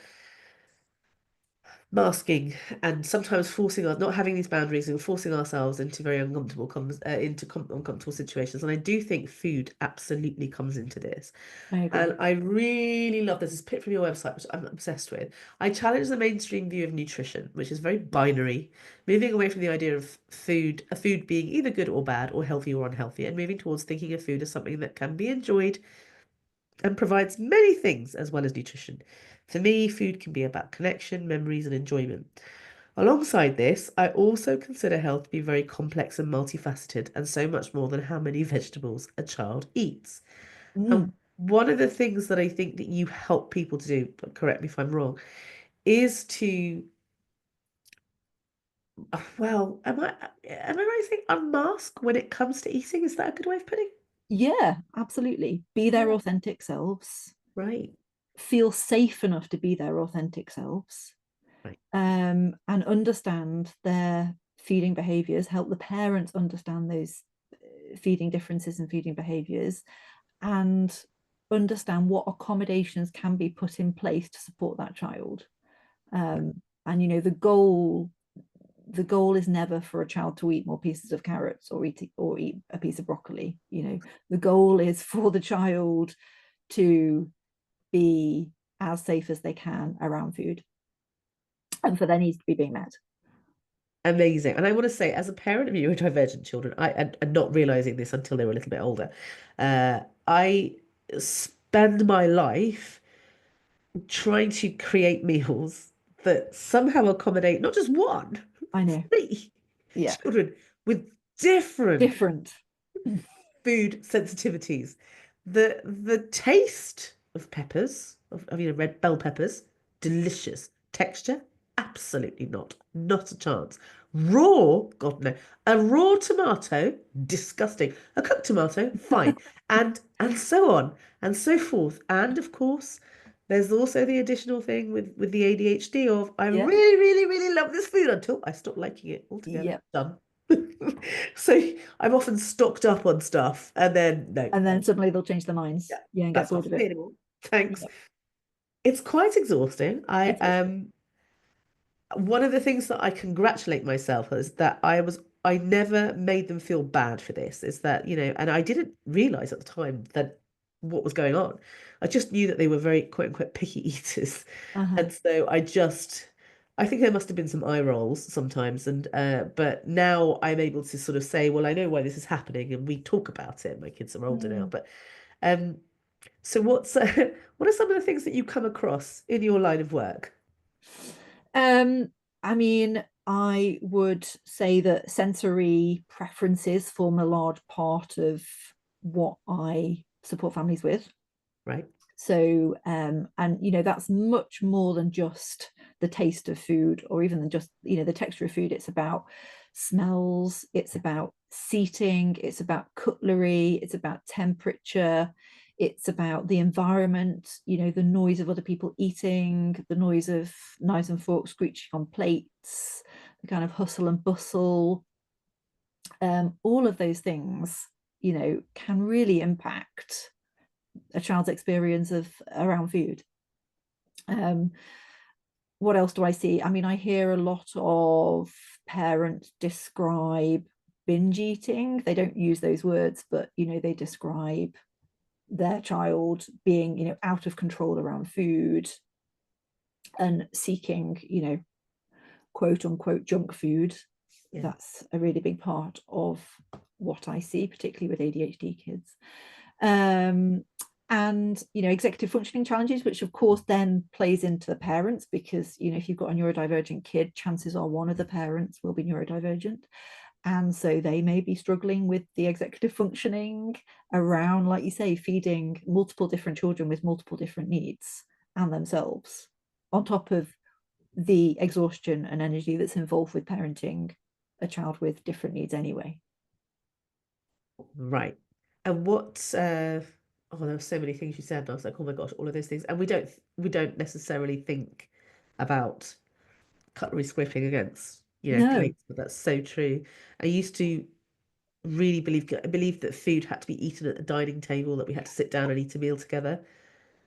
masking and sometimes forcing our not having these boundaries and forcing ourselves into very uncomfortable uncomfortable situations. And I do think food absolutely comes into this. I And agree. I really love there's this bit from your website, which I'm obsessed with. I challenge the mainstream view of nutrition, which is very binary, moving away from the idea of food being either good or bad, or healthy or unhealthy, and moving towards thinking of food as something that can be enjoyed and provides many things as well as nutrition. For me, food can be about connection, memories, and enjoyment. Alongside this, I also consider health to be very complex and multifaceted, and so much more than how many vegetables a child eats. And Mm. one of the things that I think that you help people to do, but correct me if I'm wrong, is to, am I right to think unmask when it comes to eating? Is that a good way of putting it? Yeah, absolutely. Be their Yeah. authentic selves, Right, feel safe enough to be their authentic selves, right. and understand their feeding behaviors, help the parents understand those feeding differences and feeding behaviors, and understand what accommodations can be put in place to support that child. And the goal is never for a child to eat more pieces of carrots or eat a piece of broccoli. The goal is for the child to be as safe as they can around food and for their needs to be being met. Amazing. And I want to say, as a parent of neurodivergent children, and not realizing this until they were a little bit older, I spend my life trying to create meals that somehow accommodate not just one, I know. three Yeah. children with different Different. food sensitivities. The taste of peppers, red bell peppers, delicious. Texture, absolutely not. Not a chance. Raw, God no. A raw tomato, disgusting. A cooked tomato, fine. And so on and so forth. And of course, there's also the additional thing with the ADHD of I Yeah. really, really, really love this food until I stop liking it altogether. Yeah. Done. So I'm often stocked up on stuff and then no, And then suddenly they'll change their minds. yeah, Yeah, and get that's bored not of for me it. anymore. Thanks. Yeah, It's quite exhausting. I it is. One of the things that I congratulate myself is that I never made them feel bad for this. Is that, and I didn't realize at the time that what was going on. I just knew that they were very quote unquote picky eaters. Uh-huh. And so I think there must have been some eye rolls sometimes. And but now I'm able to sort of say, well, I know why this is happening, and we talk about it. My kids are older now, Mm. but um, so what are some of the things that you come across in your line of work? Um, I mean, I would say that sensory preferences form a large part of what I support families with. Right. So, and that's much more than just the taste of food or even than just, the texture of food. It's about smells, it's about seating, it's about cutlery, it's about temperature, it's about the environment, the noise of other people eating, the noise of knives and forks screeching on plates, the kind of hustle and bustle. All of those things, can really impact a child's experience of around food. Um, what else do I see? I mean, I hear a lot of parents describe binge eating. They don't use those words, but they describe their child being, out of control around food and seeking, quote unquote junk food. Yeah. That's a really big part of what I see, particularly with ADHD kids. Um, and executive functioning challenges, which of course then plays into the parents, because if you've got a neurodivergent kid, chances are one of the parents will be neurodivergent, and so they may be struggling with the executive functioning around, like you say, feeding multiple different children with multiple different needs and themselves, on top of the exhaustion and energy that's involved with parenting a child with different needs anyway. Right. And there were so many things you said, and I was like, oh my gosh, all of those things. And we don't necessarily think about cutlery scraping against, No. plates, but that's so true. I used to really believe that food had to be eaten at a dining table, that we had to sit down and eat a meal together.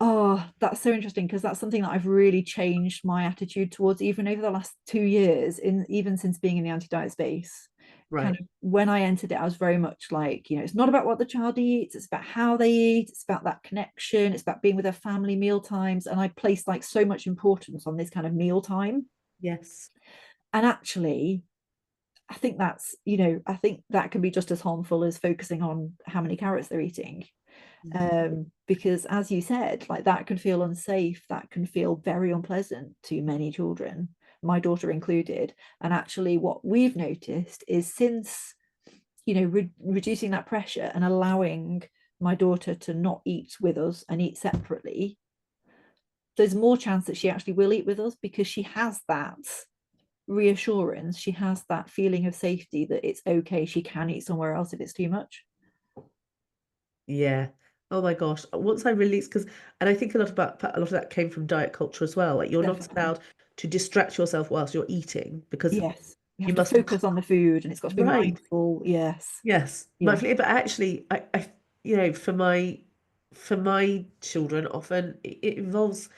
Oh, that's so interesting because that's something that I've really changed my attitude towards even over the last 2 years, in even since being in the anti-diet space. Kind Right. of when I entered it, I was very much like, it's not about what the child eats, it's about how they eat, it's about that connection, it's about being with their family meal times. And I placed like so much importance on this kind of meal time. Yes. And actually, I think that can be just as harmful as focusing on how many carrots they're eating. Because as you said, like that can feel unsafe, that can feel very unpleasant to many children, my daughter included. And actually what we've noticed is since reducing that pressure and allowing my daughter to not eat with us and eat separately, there's more chance that she actually will eat with us because she has that reassurance, she has that feeling of safety that it's okay, she can eat somewhere else if it's too much. Yeah. Oh my gosh. Once I released, because, and I think a lot of that came from diet culture as well. Like you're not Definitely. allowed to distract yourself whilst you're eating because Yes, you have you to must, focus on the food and it's got to be right. mindful. Yes. Yes. Yeah. Mindfully, but actually, for my children, often it involves,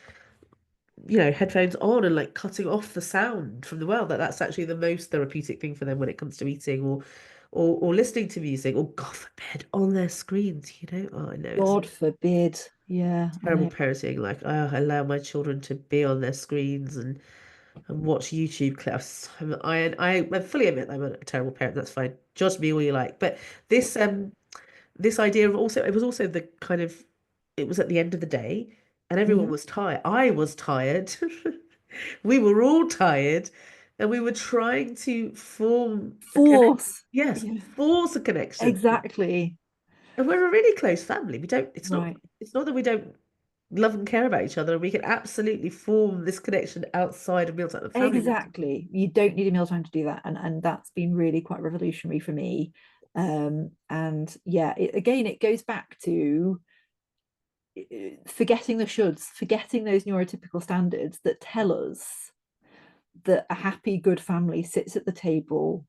headphones on and like cutting off the sound from the world. That's actually the most therapeutic thing for them when it comes to eating or listening to music or God forbid on their screens, Oh, I know it's God forbid. Yeah, I terrible know. parenting. Like, I allow my children to be on their screens and watch YouTube clips. I fully admit I'm a terrible parent. That's fine. Judge me all you like. But this this idea of also it was also the kind of it was at the end of the day and everyone Mhm. was tired. I was tired. We were all tired, and we were trying to form a connection. Force. Yes, Yeah, force a connection. exactly. And we're a really close family. We don't. Right. It's not that we don't love and care about each other. We can absolutely form this connection outside of mealtime. The family meals. Exactly. You don't need a mealtime to do that. And that's been really quite revolutionary for me. And yeah, again, it goes back to forgetting the shoulds, forgetting those neurotypical standards that tell us that a happy, good family sits at the table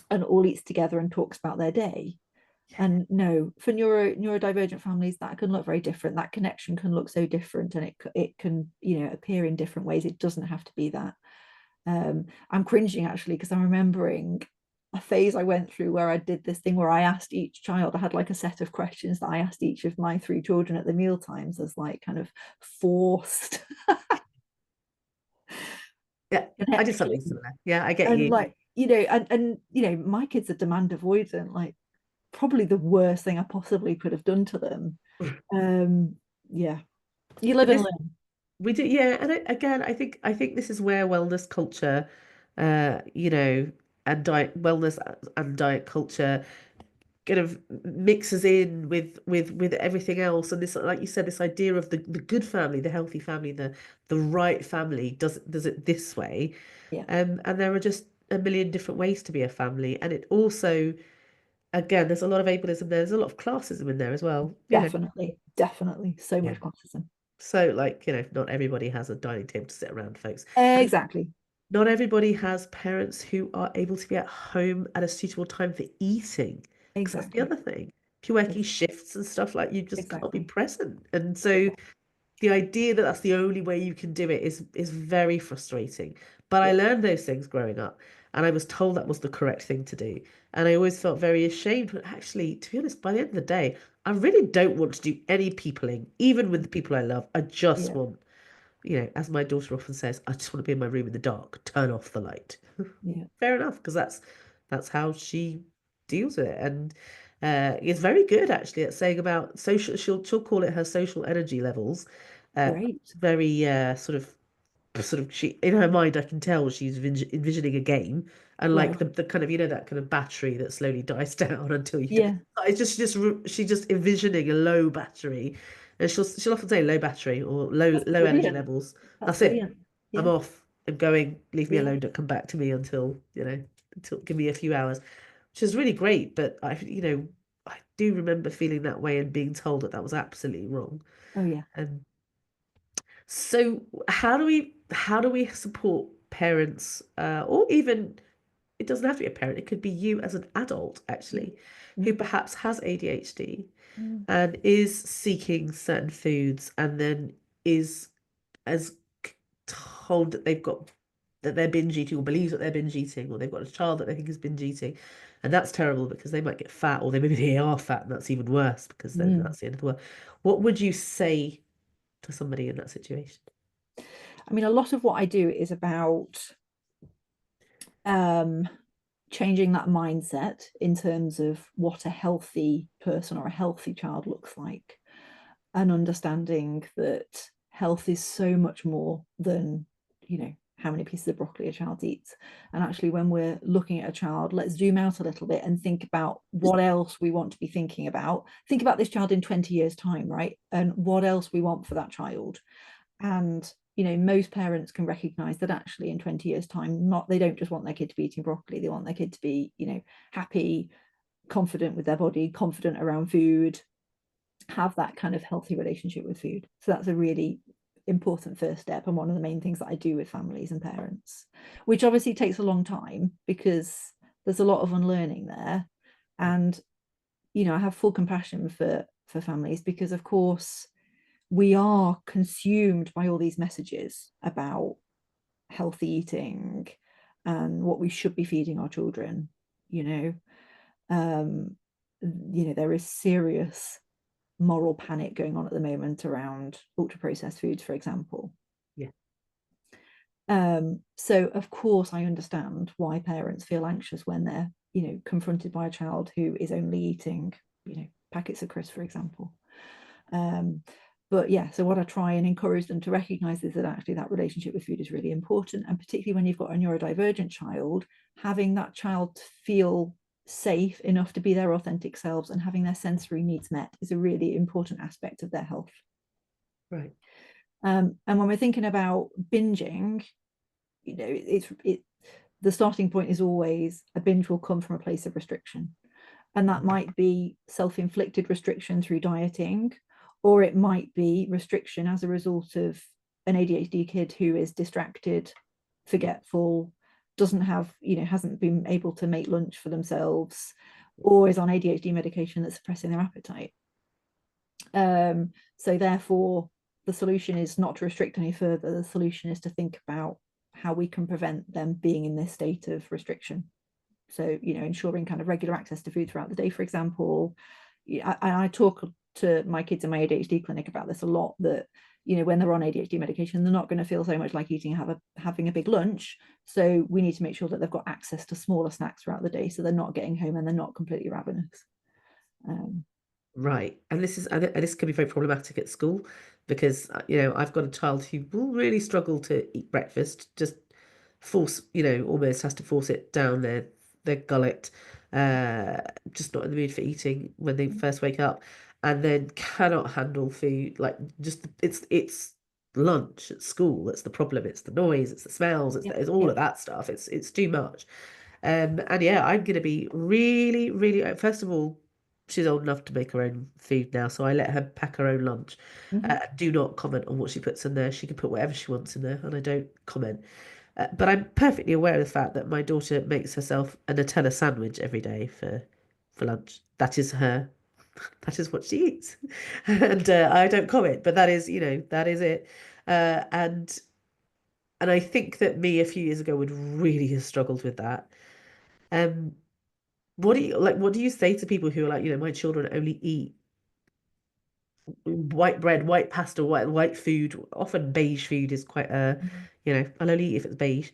and all eats together and talks about their day. And no, for neurodivergent families, that can look very different. That connection can look so different, and it can appear in different ways. It doesn't have to be that. I'm cringing actually because I'm remembering a phase I went through where I did this thing where I asked each child, I had like a set of questions that I asked each of my three children at the meal times as like kind of forced Yeah, I did something connection. similar. Yeah, I get And you. like, my kids are demand avoidant, like probably the worst thing I possibly could have done to them. Um, yeah, you live But and this learn. we do, yeah. And again, I think this is where wellness culture, uh, you know, and diet culture kind of mixes in with everything else. And this, like you said, this idea of the good family, the healthy family, the right family does it this way. Yeah, And there are just a million different ways to be a family. And it also, again, there's a lot of ableism there. There's a lot of classism in there as well. definitely, definitely. So Yeah. much classism. So like, not everybody has a dining table to sit around, folks. And Exactly, not everybody has parents who are able to be at home at a suitable time for eating. Because that's the exactly, other thing. If you're working shifts and stuff, like you just can't be exactly. present. And so the idea that that's the only way you can do it is very frustrating. But I Yeah, learned those things growing up, and I was told that was the correct thing to do. And I always felt very ashamed. But actually, to be honest, by the end of the day, I really don't want to do any peopling, even with the people I love. I just yeah, want, as my daughter often says, I just want to be in my room in the dark, turn off the light. yeah, Fair enough, because that's how she deals with it, and is very good actually at saying about social. She'll call it her social energy levels. great. Very she in her mind I can tell she's envisioning a game and like Wow. the kind of that kind of battery that slowly dies down until you Yeah, it's she's just envisioning a low battery, and she'll often say low battery or that's low energy brilliant. levels. That's That's it. brilliant. I'm Yeah, off. I'm going. Leave me yeah. alone. Don't come back to me until give me a few hours, which is really great. But I do remember feeling that way and being told that that was absolutely wrong. Oh yeah. And so how do we support parents or even it doesn't have to be a parent. It could be you as an adult, actually, who Mm, perhaps has ADHD mm, and is seeking certain foods and then is as told that they're binge eating or believes that they're binge eating, or they've got a child that they think is binge eating. And that's terrible because they might get fat, or maybe they are fat, and that's even worse because then mm. that's the end of the world. What would you say to somebody in that situation? I mean, a lot of what I do is about um, changing that mindset in terms of what a healthy person or a healthy child looks like, and understanding that health is so much more than, how many pieces of broccoli a child eats. And actually, when we're looking at a child, let's zoom out a little bit and think about what else we want to be thinking about. Think about this child in 20 years' time, right? And what else we want for that child. And most parents can recognize that actually in 20 years' time, not they don't just want their kid to be eating broccoli, they want their kid to be, happy, confident with their body, confident around food, have that kind of healthy relationship with food. So that's a really important first step, and one of the main things that I do with families and parents, which obviously takes a long time because there's a lot of unlearning there. And I have full compassion for families, because of course we are consumed by all these messages about healthy eating and what we should be feeding our children. you know um there is serious moral panic going on at the moment around ultra processed foods, for example. Yeah. So of course I understand why parents feel anxious when they're confronted by a child who is only eating packets of crisps, for example. um, but yeah, so what I try and encourage them to recognize is that actually that relationship with food is really important, and particularly when you've got a neurodivergent child, having that child feel safe enough to be their authentic selves and having their sensory needs met is a really important aspect of their health. Right. And when we're thinking about binging, the starting point is always a binge will come from a place of restriction. And that might be self-inflicted restriction through dieting, or it might be restriction as a result of an ADHD kid who is distracted, forgetful, doesn't have, hasn't been able to make lunch for themselves, or is on ADHD medication that's suppressing their appetite. So therefore, the solution is not to restrict any further. The solution is to think about how we can prevent them being in this state of restriction. So, ensuring kind of regular access to food throughout the day, for example. I talk to my kids in my ADHD clinic about this a lot, that, when they're on ADHD medication, they're not going to feel so much like eating having a big lunch. So we need to make sure that they've got access to smaller snacks throughout the day, so they're not getting home and they're not completely ravenous. Right. And this can be very problematic at school because I've got a child who will really struggle to eat breakfast, just force, almost has to force it down their gullet, uh, just not in the mood for eating when they first wake up, and then cannot handle food. Like just it's lunch at school. That's the problem. It's the noise, it's the smells, Yeah, it's all yeah. of that stuff. It's too much. And yeah, I'm gonna be really, really, first of all, she's old enough to make her own food now, so I let her pack her own lunch. Mm-hmm. Do not comment on what she puts in there. She can put whatever she wants in there, and I don't comment. But I'm perfectly aware of the fact that my daughter makes herself a Nutella sandwich every day for lunch. That is her. That is what she eats, and I don't comment. But that is, that is it. And I think that me a few years ago would really have struggled with that. Um, what do you like? What do you say to people who are like, my children only eat white bread, white pasta, white food. Often beige food is quite I'll only eat if it's beige.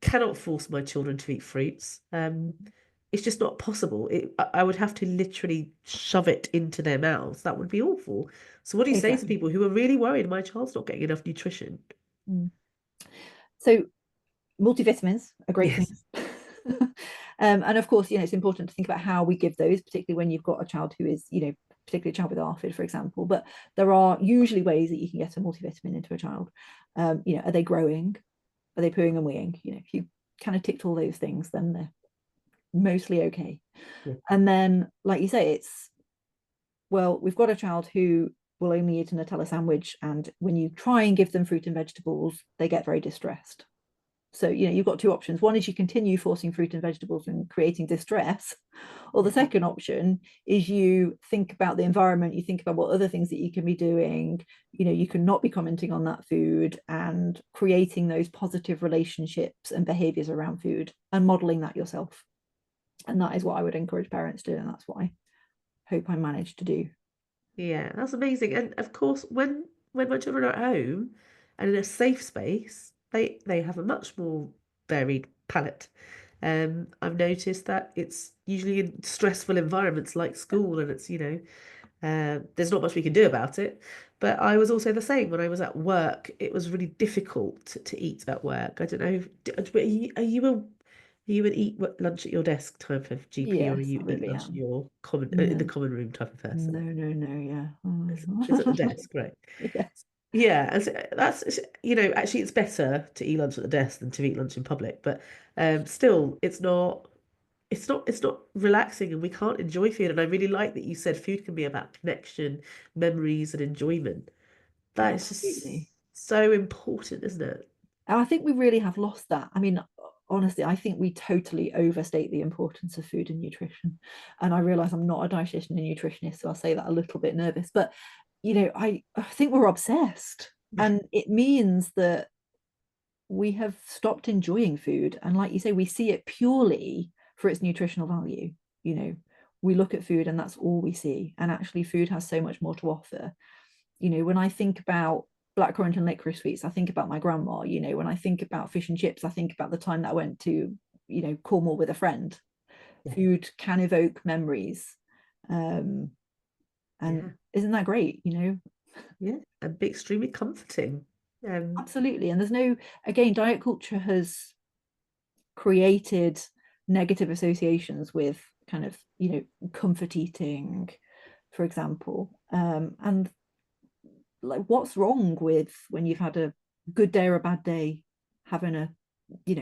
Cannot force my children to eat fruits. It's just not possible. I would have to literally shove it into their mouths. That would be awful. So what do you say to Exactly. people who are really worried my child's not getting enough nutrition? Mm. So multivitamins are great Yes. things. And of course, it's important to think about how we give those, particularly when you've got a child who is, particularly a child with ARFID, for example. But there are usually ways that you can get a multivitamin into a child. Are they growing? Are they pooing and weeing? If you kind of ticked all those things, then they're mostly okay. Yeah. And then, like you say, well, we've got a child who will only eat a Nutella sandwich, and when you try and give them fruit and vegetables, they get very distressed. So, you've got two options. One is you continue forcing fruit and vegetables and creating distress. Or the Yeah. second option is you think about the environment, you think about what other things that you can be doing. You can not be commenting on that food and creating those positive relationships and behaviors around food and modeling that yourself. And that is what I would encourage parents to do. And that's what I hope I managed to do. Yeah, that's amazing. And of course, when my children are at home and in a safe space, they have a much more varied palette. I've noticed that it's usually in stressful environments like school, and it's, there's not much we can do about it. But I was also the same when I was at work. It was really difficult to eat at work. I don't know. Are you an eat lunch at your desk type of GP, or are Yes, you I at really lunch in am. your common in the No, common room type of person? no, no, no, yeah. It's at the desk, right? Yes. Yeah, and so actually it's better to eat lunch at the desk than to eat lunch in public, but still it's not relaxing and we can't enjoy food. And I really like that you said food can be about connection, memories and enjoyment. That is just Absolutely. so important, isn't it? And I think we really have lost that. I mean, honestly, I think we totally overstate the importance of food and nutrition. And I realize I'm not a dietitian and nutritionist, so I'll say that a little bit nervous. But, I think we're obsessed. Yeah, And it means that we have stopped enjoying food. And like you say, we see it purely for its nutritional value. You know, we look at food and that's all we see. And actually, food has so much more to offer. When I think about blackcurrant and licorice sweets, I think about my grandma. When I think about fish and chips, I think about the time that I went to, Cornwall with a friend. yeah, Food can evoke memories. And yeah, isn't that great? yeah, and be extremely comforting. Um, Absolutely. And there's no, again, diet culture has created negative associations with kind of, comfort eating, for example. And like, what's wrong with when you've had a good day or a bad day, having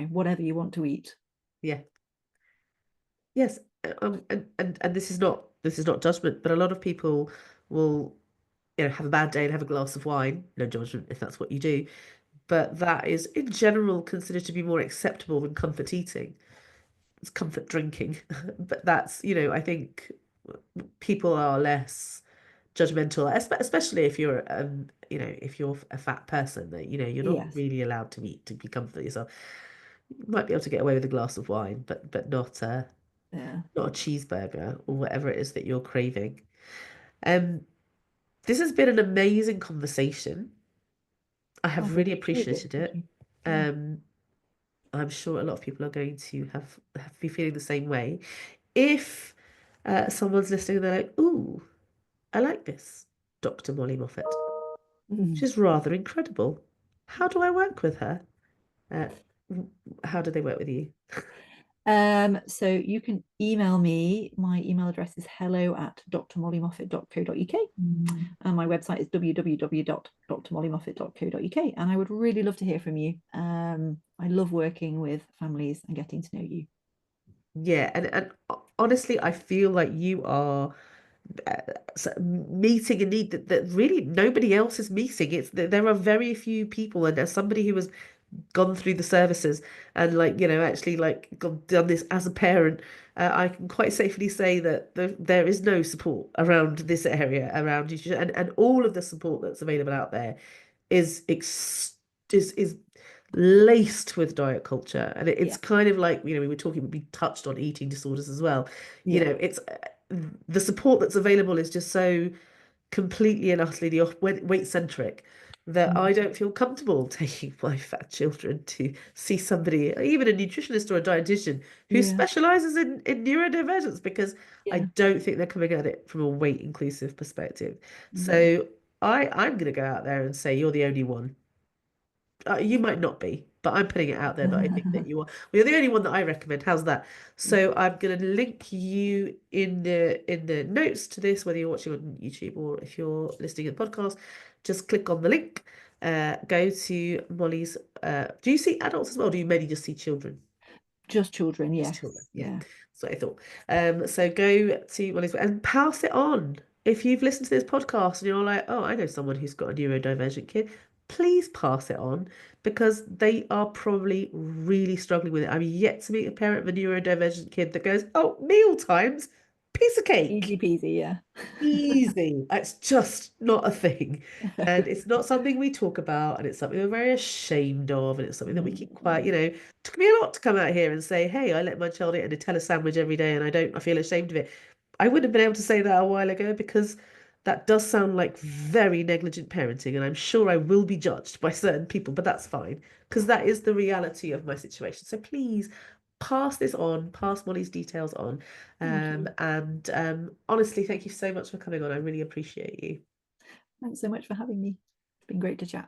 whatever you want to eat? yeah, yes, and this is not judgment, but a lot of people will have a bad day and have a glass of wine. No judgment if that's what you do. But that is, in general, considered to be more acceptable than comfort eating. It's comfort drinking. But I think people are less judgmental, especially if you're a fat person that, you're not Yes. really allowed to eat to be comfort yourself. You might be able to get away with a glass of wine, but Yeah. not a cheeseburger or whatever it is that you're craving. Um, this has been an amazing conversation. I Oh, have really absolutely. appreciated Thank it. you. Yeah. Um, I'm sure a lot of people are going to have be feeling the same way. If someone's listening and they're like, "Ooh, I like this, Dr. Molly Moffat. Mm. She's rather incredible. How do I work with her? Uh, how do they work with you?" So you can email me. My email address is hello@drmollymoffat.co.uk. And my website is www.drmollymoffat.co.uk. And I would really love to hear from you. I love working with families and getting to know you. Yeah, and honestly, I feel like you are uh, meeting a need that really nobody else is meeting. There are very few people, and as somebody who has gone through the services and actually done this as a parent, I can quite safely say that there is no support around this area around you, and all of the support that's available out there is ex is laced with diet culture, and it's Yeah. kind of like we touched on eating disorders as well. Yeah. It's the support that's available is just so completely and utterly the weight centric that Mm. I don't feel comfortable taking my fat children to see somebody, even a nutritionist or a dietitian, who Yeah. specializes in neurodivergence, because I Yeah. don't think they're coming at it from a weight inclusive perspective. No. So I'm going to go out there and say you're the only one. You might not be, but I'm putting it out there that I think that you are. Well, you're the only one that I recommend. How's that? So I'm going to link you in the notes to this, whether you're watching on YouTube or if you're listening to the podcast. Just click on the link. Go to Molly's. Do you see adults as well? Or do you mainly just see children? Just children. Just Yes. children, yeah. Yeah. That's what I thought. So go to Molly's and pass it on. If you've listened to this podcast and you're like, oh, I know someone who's got a neurodivergent kid, please pass it on, because they are probably really struggling with it. I'm yet to meet a parent of a neurodivergent kid that goes, "Oh, meal times, piece of Easy cake." peasy, yeah. Easy. It's just not a thing. And it's not something we talk about, and it's something we're very ashamed of, and it's something that we keep quiet. Mm. It took me a lot to come out here and say, hey, I let my child eat a Nutella sandwich every day and I feel ashamed of it. I wouldn't have been able to say that a while ago because that does sound like very negligent parenting, and I'm sure I will be judged by certain people, but that's fine because that is the reality of my situation. So please pass this on, pass Molly's details on. Thank you. And honestly, thank you so much for coming on. I really appreciate you. Thanks so much for having me. It's been great to chat.